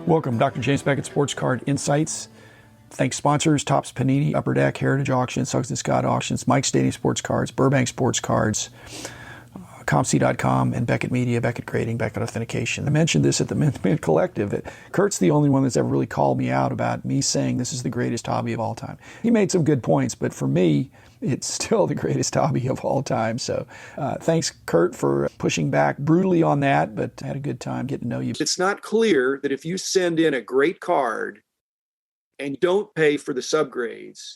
Welcome, Dr. James Beckett, Sports Card Insights. Thanks sponsors, Topps Panini, Upper Deck, Heritage Auctions, Suggs & Scott Auctions, Mike Stadium Sports Cards, Burbank Sports Cards, ComC.com, and Beckett Media, Beckett Grading, Beckett Authentication. I mentioned this at the Mint Collective. Kurt's the only one that's ever really called me out about me saying this is the greatest hobby of all time. He made some good points, but for me, it's still the greatest hobby of all time. So thanks, Kirt, for pushing back brutally on that, but I had a good time getting to know you. It's not clear that if you send in a great card and don't pay for the subgrades,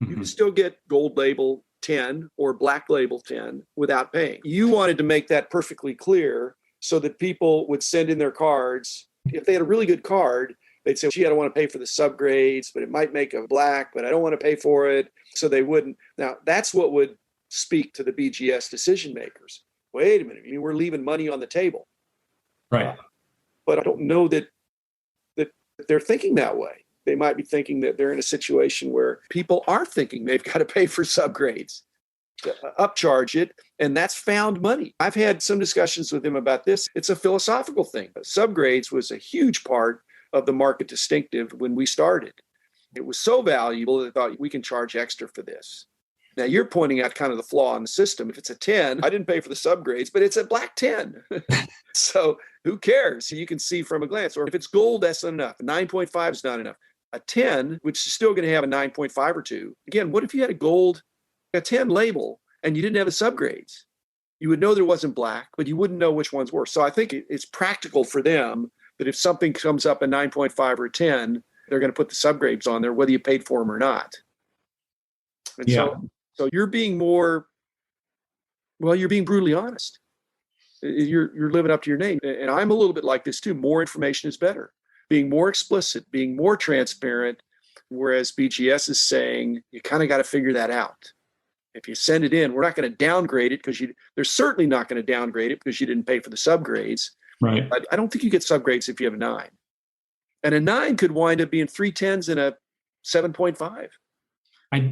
you can still get gold label 10 or black label 10 without paying. You wanted to make that perfectly clear so that people would send in their cards. If they had a really good card, they'd say, gee, I don't want to pay for the subgrades, but it might make a black, but I don't want to pay for it. So they wouldn't. Now, that's what would speak to the BGS decision makers. Wait a minute, I mean, we're leaving money on the table. Right. But I don't know that they're thinking that way. They might be thinking that they're in a situation where people are thinking they've got to pay for subgrades, upcharge it, and that's found money. I've had some discussions with him about this. It's a philosophical thing. Subgrades was a huge part of the market distinctive when we started. It was so valuable that they thought we can charge extra for this. Now you're pointing out kind of the flaw in the system. If it's a 10, I didn't pay for the subgrades, but it's a black 10. So who cares? So you can see from a glance. Or if it's gold, that's not enough. 9.5 is not enough. A 10, which is still going to have a 9.5 or 2. Again, what if you had a 10 label and you didn't have the subgrades? You would know there wasn't black, but you wouldn't know which ones were. So I think it's practical for them that if something comes up a 9.5 or 10, they're going to put the subgrades on there, whether you paid for them or not. And so you're being you're being brutally honest. You're living up to your name. And I'm a little bit like this too. More information is better. Being more explicit, being more transparent, whereas BGS is saying you kind of got to figure that out. If you send it in, we're not going to downgrade it because they're certainly not going to downgrade it because you didn't pay for the subgrades. Right. I don't think you get subgrades if you have a 9. And a 9 could wind up being 3 10s and a 7.5.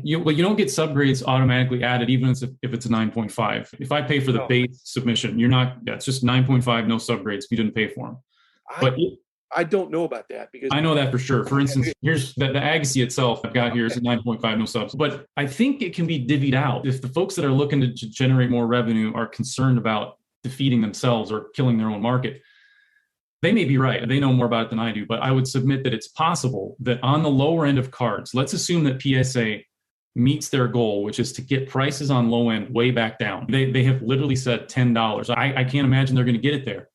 You don't get subgrades automatically added, even if it's a 9.5. If I pay for the base submission, it's just 9.5, no subgrades if you didn't pay for them. I don't know about that because I know that for sure. For instance, here's the Agassi itself I've got here is a 9.5, no subs. But I think it can be divvied out. If the folks that are looking to generate more revenue are concerned about defeating themselves or killing their own market, they may be right. They know more about it than I do. But I would submit that it's possible that on the lower end of cards, let's assume that PSA meets their goal, which is to get prices on low end way back down. They have literally said $10. I can't imagine they're going to get it there.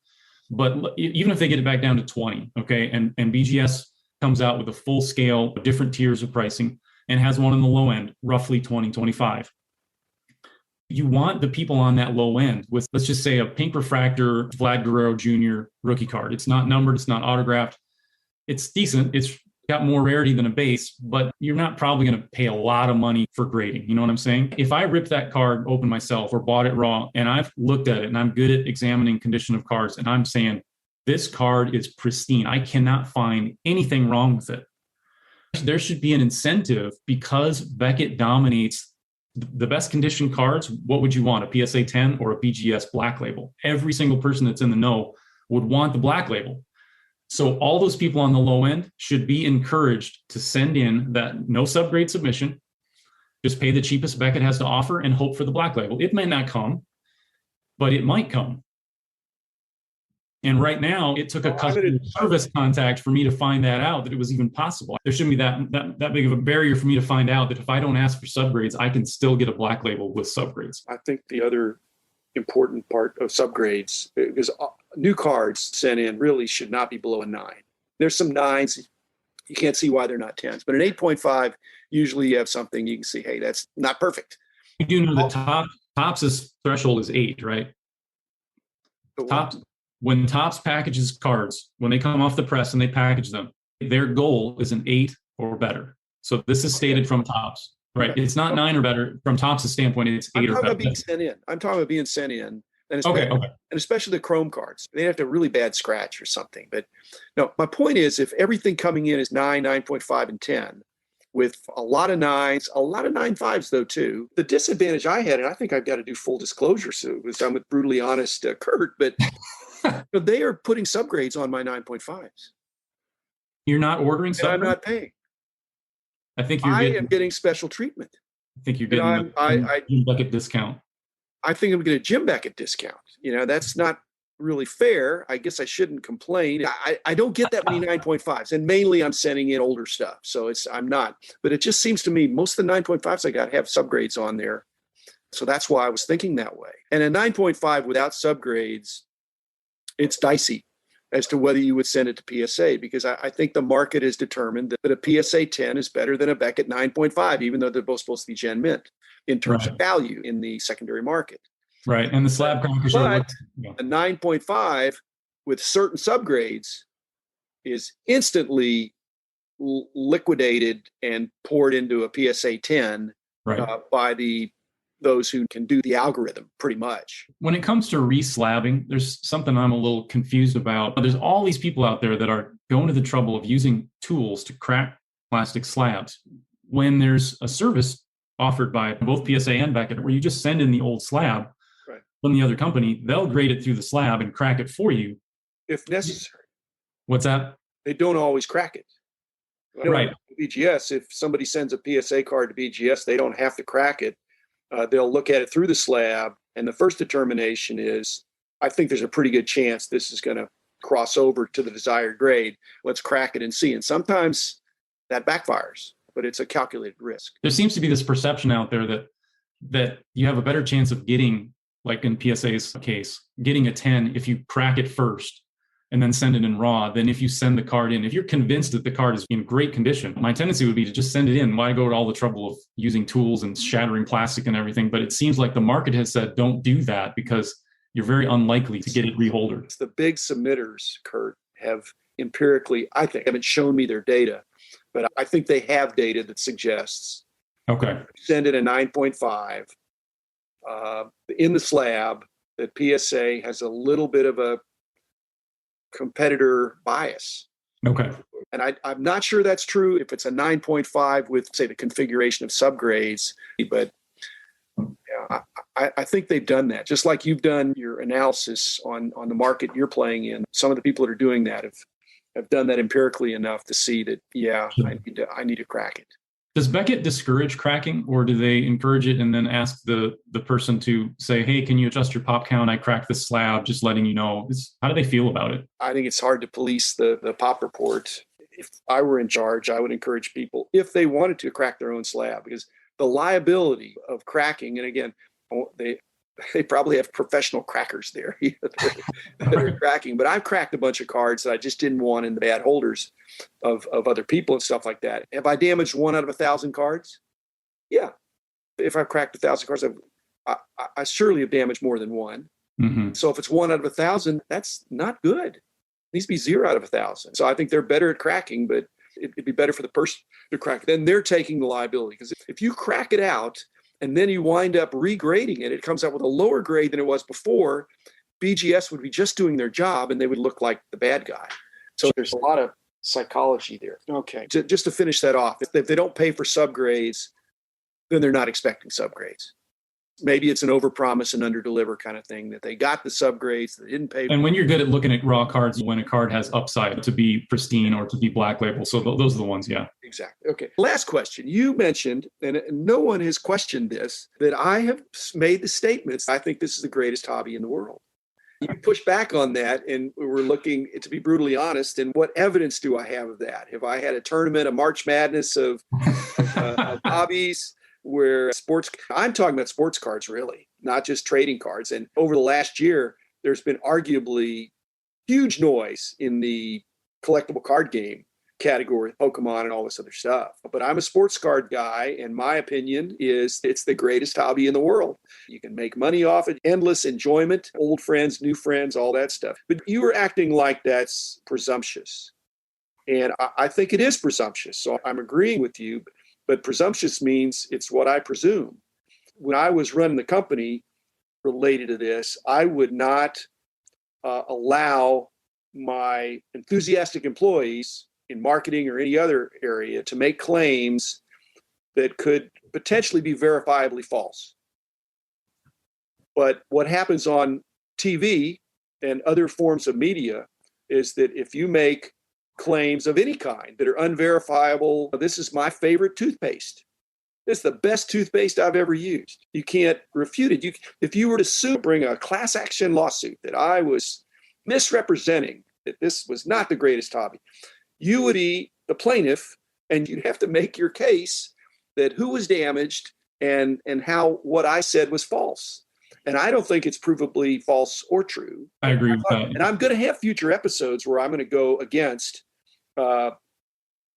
But even if they get it back down to 20, okay, and BGS comes out with a full scale, different tiers of pricing, and has one on the low end, roughly 20, 25. You want the people on that low end with, let's just say, a pink refractor Vlad Guerrero Jr. rookie card. It's not numbered, it's not autographed. It's decent. It's got more rarity than a base, but you're not probably going to pay a lot of money for grading. You know what I'm saying? If I ripped that card open myself or bought it raw and I've looked at it and I'm good at examining condition of cards and I'm saying, this card is pristine, I cannot find anything wrong with it. There should be an incentive because Beckett dominates the best condition cards. What would you want? A PSA 10 or a BGS black label? Every single person that's in the know would want the black label. So all those people on the low end should be encouraged to send in that no subgrade submission, just pay the cheapest Beckett has to offer and hope for the black label. It may not come, but it might come. And right now, it took a customer service contact for me to find that out, that it was even possible. There shouldn't be that big of a barrier for me to find out that if I don't ask for subgrades, I can still get a black label with subgrades. I think the other important part of subgrades, because new cards sent in really should not be below a 9. There's some 9s. You can't see why they're not 10s. But an 8.5, usually you have something you can see, hey, that's not perfect. You do know that Topps' threshold is 8, right? When Topps packages cards, when they come off the press and they package them, their goal is an 8 or better. So this is stated from Topps. Right. It's not 9 or better. From Topps' standpoint, it's 8 or better. I'm talking about being sent in. And especially the Chrome cards. They have to have a really bad scratch or something. But no, my point is, if everything coming in is 9, 9.5, and 10, with a lot of 9s, a lot of 9.5s, though, too, the disadvantage I had, and I think I've got to do full disclosure soon, because I'm with brutally honest Kirt, but they are putting subgrades on my 9.5s. You're not ordering and I'm subgrades? not paying. I think you're I getting. am getting special treatment. I think you're And getting a bucket discount. I think I'm getting a Jim Beckett discount. That's not really fair. I guess I shouldn't complain. I don't get that many 9.5s, and mainly I'm sending in older stuff. So I'm not. But it just seems to me most of the 9.5s I got have subgrades on there. So that's why I was thinking that way. And a 9.5 without subgrades, it's dicey as to whether you would send it to PSA, because I think the market has determined that a PSA 10 is better than a Beckett 9.5, even though they're both supposed to be Gen Mint in terms of value in the secondary market. Right. And the slab crackers are a 9.5 with certain subgrades is instantly liquidated and poured into a PSA 10 by those who can do the algorithm pretty much. When it comes to reslabbing, there's something I'm a little confused about. There's all these people out there that are going to the trouble of using tools to crack plastic slabs when there's a service offered by both PSA and Beckett where you just send in the old slab from the other company. They'll grade it through the slab and crack it for you. If necessary. What's that? They don't always crack it. Right. BGS, if somebody sends a PSA card to BGS, they don't have to crack it. They'll look at it through the slab, and the first determination is, I think there's a pretty good chance this is going to cross over to the desired grade. Let's crack it and see. And sometimes that backfires, but it's a calculated risk. There seems to be this perception out there that you have a better chance of getting, like in PSA's case, getting a 10 if you crack it first and then send it in raw than if you send the card in. If you're convinced that the card is in great condition, my tendency would be to just send it in. Why go to all the trouble of using tools and shattering plastic and everything? But it seems like the market has said, don't do that because you're very unlikely to get it reholdered. The big submitters, Kirt, have empirically, I think, haven't shown me their data, but I think they have data that suggests send in a 9.5 in the slab, that PSA has a little bit of a competitor bias. Okay. And I'm not sure that's true if it's a 9.5 with, say, the configuration of subgrades, but yeah, I think they've done that. Just like you've done your analysis on the market you're playing in. Some of the people that are doing that have done that empirically enough to see that, I need to crack it. Does Beckett discourage cracking, or do they encourage it and then ask the person to say, hey, can you adjust your pop count? I cracked this slab, just letting you know. How do they feel about it? I think it's hard to police the pop report. If I were in charge, I would encourage people, if they wanted to, crack their own slab, because the liability of cracking, and again, they probably have professional crackers there that are cracking. But I've cracked a bunch of cards that I just didn't want in the bad holders of other people and stuff like that. Have I damaged 1 out of 1,000 cards? Yeah. If I've cracked 1,000 cards, I surely have damaged more than one. Mm-hmm. So if it's 1 out of 1,000, that's not good. It needs to be 0 out of 1,000. So I think they're better at cracking, but it'd be better for the person to crack. Then they're taking the liability, because if you crack it out and then you wind up regrading it, it comes out with a lower grade than it was before, BGS would be just doing their job and they would look like the bad guy. So there's a lot of psychology there. Okay, just to finish that off, if they don't pay for subgrades, then they're not expecting subgrades. Maybe it's an overpromise and underdeliver kind of thing, that they got the subgrades, they didn't pay. And when you're good at looking at raw cards, when a card has upside to be pristine or to be black label. So those are the ones, yeah. Exactly. Okay. Last question. You mentioned, and no one has questioned this, that I have made the statements, I think this is the greatest hobby in the world. You push back on that, and we're looking, to be brutally honest, and what evidence do I have of that? Have I had a tournament, a March Madness of hobbies? Where I'm talking about sports cards, really, not just trading cards. And over the last year, there's been arguably huge noise in the collectible card game category, Pokemon and all this other stuff. But I'm a sports card guy, and my opinion is it's the greatest hobby in the world. You can make money off it, endless enjoyment, old friends, new friends, all that stuff. But you were acting like that's presumptuous. And I think it is presumptuous. So I'm agreeing with you. But presumptuous means it's what I presume. When I was running the company related to this, I would not allow my enthusiastic employees in marketing or any other area to make claims that could potentially be verifiably false. But what happens on TV and other forms of media is that if you make claims of any kind that are unverifiable. This is my favorite toothpaste. It's the best toothpaste I've ever used. You can't refute it. If you were to sue, bring a class action lawsuit that I was misrepresenting, that this was not the greatest hobby, you would be the plaintiff, and you'd have to make your case that who was damaged and how what I said was false. And I don't think it's provably false or true. I agree with that. And I'm going to have future episodes where I'm going to go against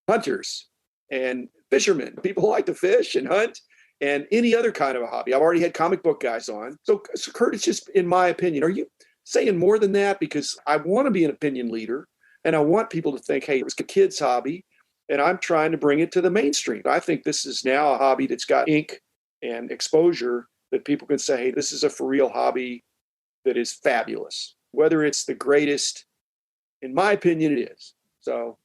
hunters and fishermen, people who like to fish and hunt, and any other kind of a hobby. I've already had comic book guys on. So Kirt, it's just in my opinion. Are you saying more than that? Because I want to be an opinion leader, and I want people to think, hey, it was a kid's hobby, and I'm trying to bring it to the mainstream. I think this is now a hobby that's got ink and exposure that people can say, hey, this is a for real hobby that is fabulous. Whether it's the greatest, in my opinion, it is. So.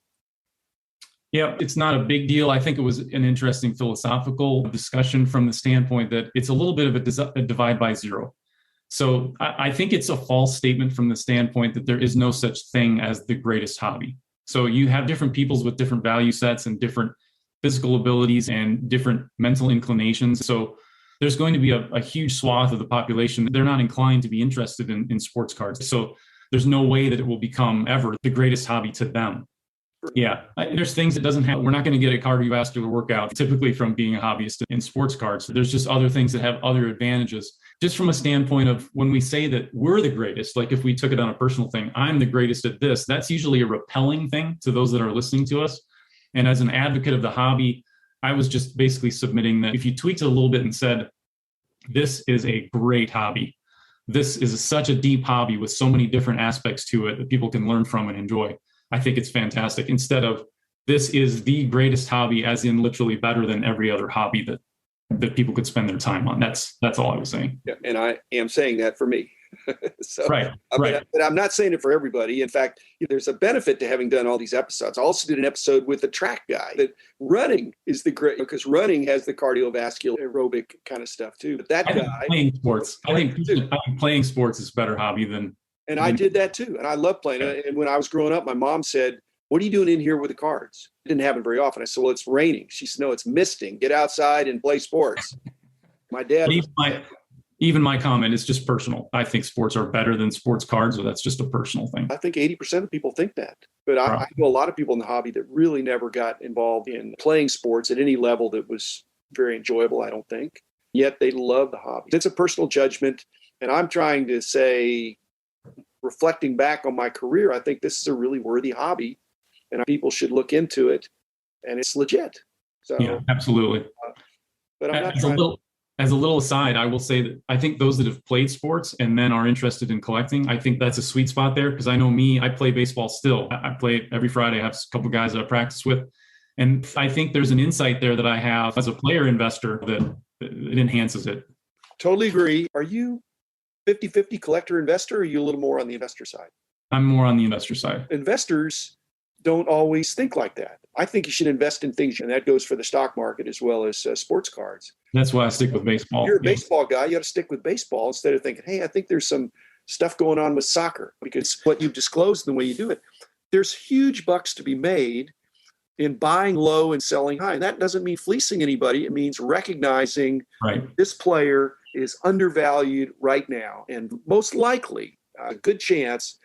Yeah, it's not a big deal. I think it was an interesting philosophical discussion from the standpoint that it's a little bit of a divide by zero. So I think it's a false statement from the standpoint that there is no such thing as the greatest hobby. So you have different peoples with different value sets and different physical abilities and different mental inclinations. So there's going to be a huge swath of the population that they're not inclined to be interested in sports cards. So there's no way that it will become ever the greatest hobby to them. Yeah, there's things that doesn't have, we're not going to get a cardiovascular workout typically from being a hobbyist in sports cards. There's just other things that have other advantages. Just from a standpoint of when we say that we're the greatest, like if we took it on a personal thing, I'm the greatest at this, that's usually a repelling thing to those that are listening to us. And as an advocate of the hobby, I was just basically submitting that if you tweaked it a little bit and said, this is a great hobby, this is such a deep hobby with so many different aspects to it that people can learn from and enjoy, I think it's fantastic. Instead of this is the greatest hobby, as in literally better than every other hobby that people could spend their time on. That's all I was saying. Yeah, and I am saying that for me. So, right. But I'm not saying it for everybody. In fact, there's a benefit to having done all these episodes. I also did an episode with the track guy that running is the great, because running has the cardiovascular aerobic kind of stuff too. But that guy playing sports, I think playing sports is a better hobby than. And I did that too. And I love playing. And when I was growing up, my mom said, what are you doing in here with the cards? It didn't happen very often. I said, well, it's raining. She said, no, it's misting. Get outside and play sports. My dad. Even my comment is just personal. I think sports are better than sports cards, so that's just a personal thing. I think 80% of people think that. But I know a lot of people in the hobby that really never got involved in playing sports at any level that was very enjoyable, I don't think. Yet they love the hobby. It's a personal judgment. And I'm trying to say, reflecting back on my career, I think this is a really worthy hobby and people should look into it, and it's legit. So yeah, absolutely. But I'm not as a little aside, I will say that I think those that have played sports and then are interested in collecting, I think that's a sweet spot there, because I know me, I play baseball still. I play every Friday. I have a couple of guys that I practice with. And I think there's an insight there that I have as a player investor that it enhances it. Totally agree. Are you 50-50 collector investor, or are you a little more on the investor side? I'm more on the investor side. Investors don't always think like that. I think you should invest in things, and that goes for the stock market as well as sports cards. That's why I stick with baseball. You're a baseball guy. You got to stick with baseball instead of thinking, hey, I think there's some stuff going on with soccer, because what you've disclosed and the way you do it, there's huge bucks to be made in buying low and selling high. And that doesn't mean fleecing anybody. It means recognizing this player is undervalued right now. And most likely, a good chance,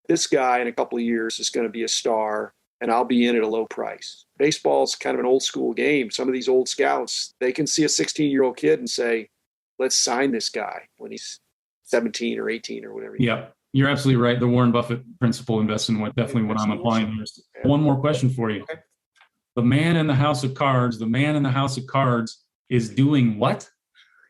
this guy in a couple of years is going to be a star, and I'll be in at a low price. Baseball's kind of an old school game. Some of these old scouts, they can see a 16-year-old kid and say, let's sign this guy when he's 17 or 18 or whatever. Yeah, you're absolutely right. The Warren Buffett principle, invest in what I'm applying here. One more question for you. Okay. The man in the house of cards, is doing what?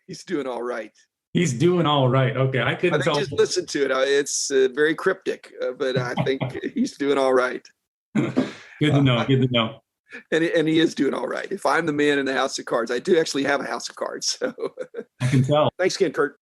He's doing all right. He's doing all right. Okay, I couldn't tell. Just listen to it. It's very cryptic, but I think he's doing all right. Good to know. Good to know. And he is doing all right. If I'm the man in the house of cards, I do actually have a house of cards. So I can tell. Thanks again, Kirt.